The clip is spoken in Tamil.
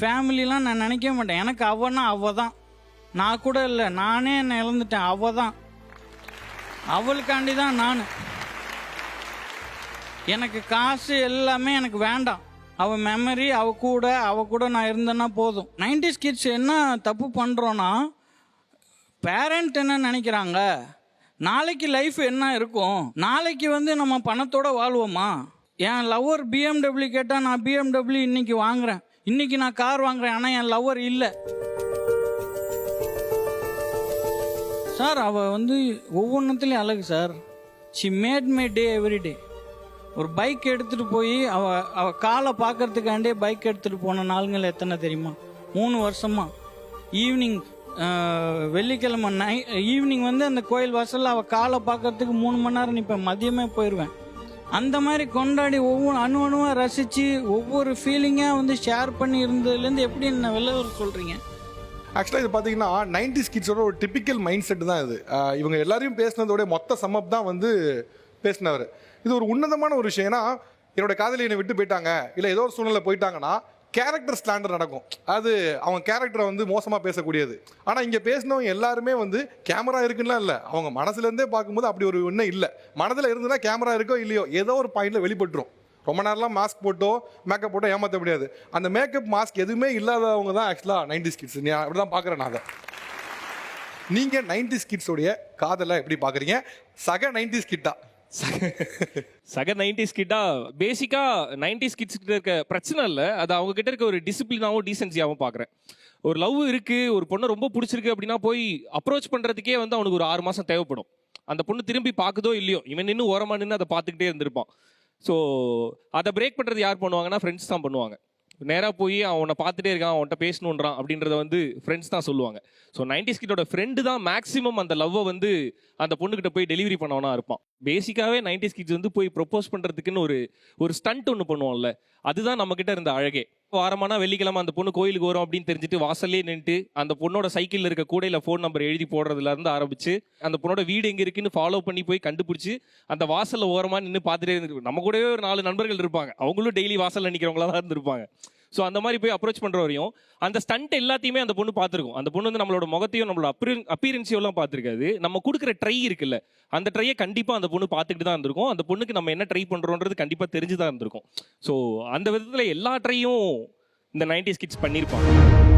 ஃபேமிலிலாம் நான் நினைக்கவே மாட்டேன். எனக்கு அவனா அவ தான். நான் கூட இல்லை, நானே என்னை இழந்துட்டேன். அவ தான், அவளுக்காண்டி தான் நான். எனக்கு காசு எல்லாமே எனக்கு வேண்டாம். அவள் மெமரி, அவ கூட நான் இருந்தேன்னா போதும். 90s கிட்ஸ் என்ன தப்பு பண்ணுறோன்னா, பேரண்ட் என்ன நினைக்கிறாங்க, நாளைக்கு லைஃப் என்ன இருக்கும், நாளைக்கு நம்ம பணத்தோட வாழ்வோமா. என் லவ்வர் BMW கேட்டால் நான் BMW இன்னைக்கு வாங்குறேன், இன்னைக்கு நான் கார் வாங்குறேன், ஆனால் என் லவ்வர் இல்லை சார். அவள் ஒவ்வொன்றத்துலேயும் அழகு sir. She made my day every day. ஒரு பைக் எடுத்துகிட்டு போய் அவள் காலை பார்க்கறதுக்காண்டே பைக் எடுத்துகிட்டு போன நாளுங்கள் எத்தனை தெரியுமா? 3 வருஷமா. ஈவினிங் வெள்ளிக்கிழமை ஈவினிங் அந்த கோயில் வாசலில் அவள் காலை பார்க்கறதுக்கு 3 மணி நேரம் நிற்பேன். மதியமே போயிடுவேன். அந்த மாதிரி கொண்டாடி ஒவ்வொரு அணுவாக ரசித்து ஒவ்வொரு ஃபீலிங்காக ஷேர் பண்ணி இருந்ததுலேருந்து எப்படி என்ன வெளில வர சொல்கிறீங்க? ஆக்சுவலாக இது பார்த்தீங்கன்னா 90s கிட்ஸோட ஒரு டிப்பிக்கல் மைண்ட் செட் தான் இது. இவங்க எல்லாரையும் பேசினதோட மொத்த சம்மப் தான் பேசினவர். இது ஒரு உன்னதமான ஒரு விஷயம். ஏன்னா என்னோட காதலி என்னை விட்டு போயிட்டாங்க, இல்லை ஏதோ ஒரு சூழ்நிலை போயிட்டாங்கன்னா கேரக்டர் ஸ்லாண்டர் நடக்கும். அது அவங்க கேரக்டரை மோசமாக பேசக்கூடியது. ஆனால் இங்கே பேசினவங்க எல்லாருமே கேமரா இருக்குன்னா இல்லை, அவங்க மனசுலேருந்தே பார்க்கும்போது அப்படி ஒரு ஒன்றும் இல்லை. மனதில் இருந்துன்னா கேமரா இருக்கோ இல்லையோ ஏதோ ஒரு பாயிண்டில் வெளிப்பட்டுரும். ரொம்ப நேரம்லாம் மாஸ்க் போட்டோ மேக்கப் போட்டோ ஏமாற்ற முடியாது. அந்த மேக்கப் மாஸ்க் எதுவுமே இல்லாதவங்க தான் ஆக்சுவலாக 90s கிட்ஸ். நான் அப்படி தான் பார்க்குறேன். நான் அதை நீங்கள் 90s கிட்ஸோடைய காதலை எப்படி பார்க்குறீங்க? சக 90s கிட்டா சக 90s கிட்டா பேசிக்கா 90s கிட்ஸ் கிட்ட இருக்க பிரச்சனை இல்லை, அது அவங்க கிட்ட இருக்க ஒரு டிசிப்ளினாவும் டீசென்சியாகவும் பார்க்குறேன். ஒரு லவ் இருக்கு, ஒரு பொண்ணை ரொம்ப பிடிச்சிருக்கு அப்படின்னா போய் அப்ரோச் பண்ணுறதுக்கே அவனுக்கு ஒரு 6 மாதம் தேவைப்படும். அந்த பொண்ணு திரும்பி பார்க்குதோ இல்லையோ, இவன் நின்று ஓரமா நின்று அதை பார்த்துக்கிட்டே இருந்திருப்பான். ஸோ அதை பிரேக் பண்ணுறது யார் பண்ணுவாங்கன்னா ஃப்ரெண்ட்ஸ் தான் பண்ணுவாங்க. நேராக போய் அவனை பார்த்துட்டே இருக்கான், அவன்கிட்ட பேசணுன்றான் அப்படின்றத ஃப்ரெண்ட்ஸ் தான் சொல்லுவாங்க. ஸோ 90s கிட்டோட ஃப்ரெண்டு தான் மேக்ஸிமம் அந்த லவ்வை அந்த பொண்ணுக்கிட்ட போய் டெலிவரி பண்ணவனா இருப்பான். பேசிக்காகவே 90s கிட்ஸ் போய் ப்ரொப்போஸ் பண்ணுறதுக்குன்னு ஒரு ஸ்டண்ட் ஒன்று பண்ணுவோம்ல, அதுதான் நம்மக்கிட்ட இருந்த அழகே. வாரமானா வெள்ளிக்கிழமை அந்த பொண்ணு கோயிலுக்கு வரும் அப்படின்னு தெரிஞ்சுட்டு வாசல்லே நின்றுட்டு அந்த பொண்ணோட சைக்கிளில் இருக்க கூடையில் ஃபோன் நம்பர் எழுதி போடுறதுலேருந்து ஆரம்பிச்சு அந்த பொண்ணோட வீடு எங்கே இருக்குன்னு ஃபாலோ பண்ணி போய் கண்டுபிடிச்சி அந்த வாசலில் ஓரமாக நின்று பார்த்துட்டே இருந்துருக்கு. நம்ம கூடவே ஒரு 4 நண்பர்கள் இருப்பாங்க, அவங்களும் டெய்லி வாசலில் நிற்கிறவங்களா தான் இருந்திருப்பாங்க. ஸோ அந்த மாதிரி போய் அப்ரோச் பண்ணுற வரையும் அந்த ஸ்டண்ட் எல்லாத்தையுமே அந்த பொண்ணு பார்த்துருக்கும். அந்த பொண்ணு நம்மளோட முகத்தையும் நம்மளோட அப்பீரன்ஸையும் பார்த்துருக்காது. நம்ம கொடுக்குற ட்ரை இருக்குல்ல, அந்த ட்ரையை கண்டிப்பாக அந்த பொண்ணு பார்த்துக்கிட்டு தான் இருந்திருக்கும். அந்த பொண்ணுக்கு நம்ம என்ன ட்ரை பண்ணுறோன்றது கண்டிப்பாக தெரிஞ்சு தான் இருந்திருக்கும். ஸோ அந்த விதத்தில் எல்லா ட்ரையும் இந்த 90s கிட்ஸ் பண்ணியிருப்பாங்க.